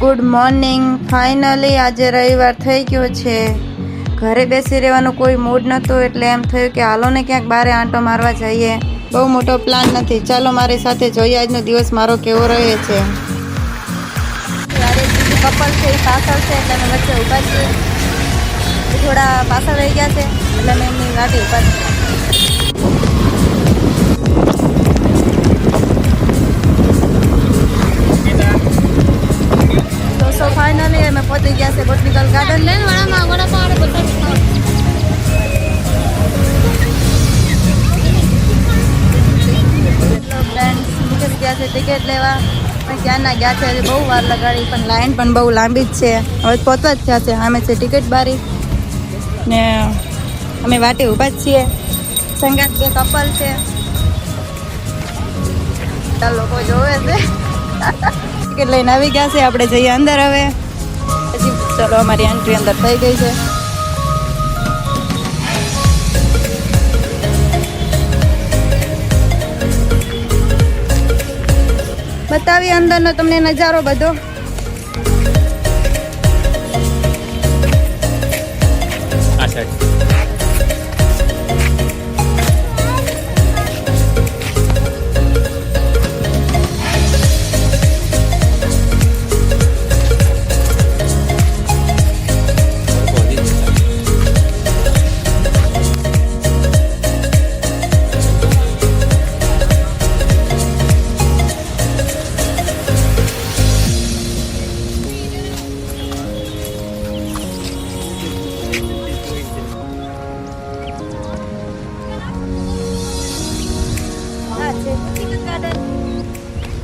Good morning. Finally આજે રવિવાર થઈ ગયો છે. ઘરે બેસી રહેવાનો કોઈ મૂડ નહોતો એટલે એમ થયું કે હાલો ને ક્યાંક બહાર આંટો મારવા જઈએ. બહુ મોટો પ્લાન નથી, ચાલો મારી સાથે જોઈએ આજનો દિવસ મારો કેવો રહે છે. કપલ છે એ પાછળ છે એટલે અમે વચ્ચે ઊભા છીએ. થોડા પાછળ રહી ગયા છે એટલે અમે એમની વાટે ઊભા છીએ. તો ફાઇનલી અમે પહોંચી ગયા છે બોટનિકલ ગાર્ડન. ફ્રેન્ડ્સ ગયા છે ટિકિટ લેવા, પણ ક્યાંના ગયા છે બહુ વાર લગાડી, પણ લાઈન પણ બહુ લાંબી જ છે. હવે પહોંચવા જ થયા છે. અમે છે ટિકિટ બારી ને અમે વાટે ઊભા જ છીએ. સંગાત બે કપલ છે, લોકો જોવે છે. ટિકિટ લઈને આવી ગયા છે, આપણે જઈએ અંદર. હવે પછી ચલો અમારી એન્ટ્રી અંદર થઈ ગઈ છે. બતાવી અંદરનો તમને નજારો બધો.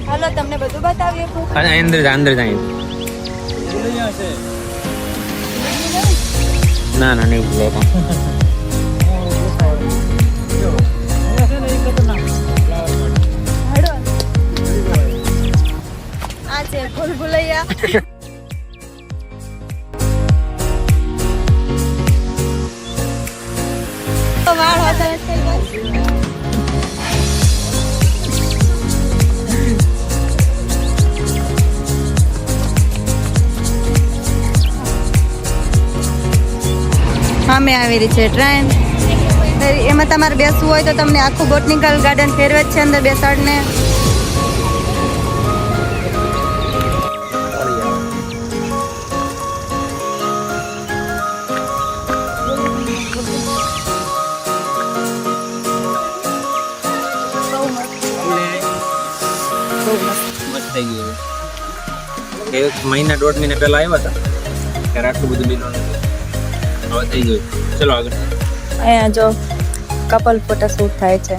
હાલો તમને બધું બતાવીએ. અંદર અંદર જાય. ના ના નહીં ભૂલે. આ છે ભૂલભુલૈયા. વાળ હતા સામે આવેલી છે ટ્રેન. એમાં તમારે બેસવું હોય તો તમને આખું બોટનિકલ ગાર્ડન ફેરવે જ છે અંદર બેસાડને. થઈ ગયું. એક મહિના દોઢ મહિના પહેલા આવ્યા હતા ત્યારે આટલું બધું લીધું નથી. હવે થઈ ગયું. ચલો આગળ. અહીંયા જો કપલ ફોટો શૂટ થાય છે.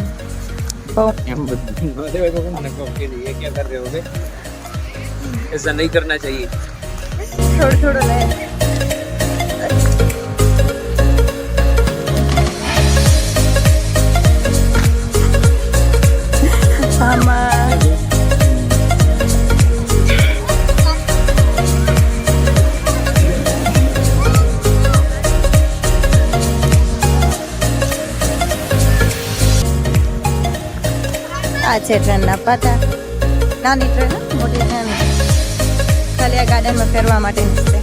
એમ બધું મને કહો કે ये क्या कर रहे हो बे? ऐसा नहीं करना चाहिए. થોડું થોડું લે. આમાં આ છે ટ્રેનના પાટા. નાની ટ્રેન, મોટી ટ્રેન ખાલી આ ગાર્ડનમાં ફેરવા માટેની છે.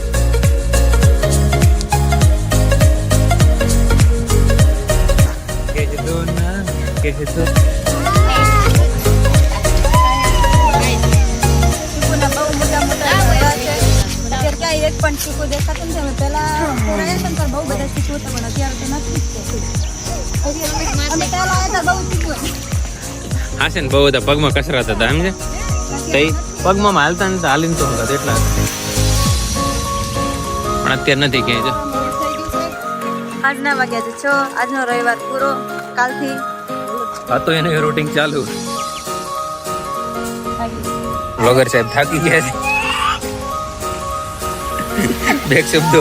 ચીકુના બહુ મોટા મોટા ઝાડવા છે. અત્યારે ક્યાંય એક પણ ચીકુ દેખાતું નથી. અમે પહેલા રહ્યા હતા તો બહુ બધા ચીકુ હતા, પણ અત્યારે તો નથી. અમે પહેલા આવ્યા હતા બહુ ચીકુ. હા છે ને, બહુ બધા પગમાં કસરત હતા એમ છે. તઈ પગમાં હાલતા નથી, હાલીને તો હતા એટલા. પણ અત્યારે નથી ક્યાંય. આજના વાગ્યા છે 6. આજનો રવિવાર પૂરો. કાલથી હતો એનું રૂટિંગ ચાલુ. બ્લોગર સાહેબ થાકી ગયા છે. બે શબ્દો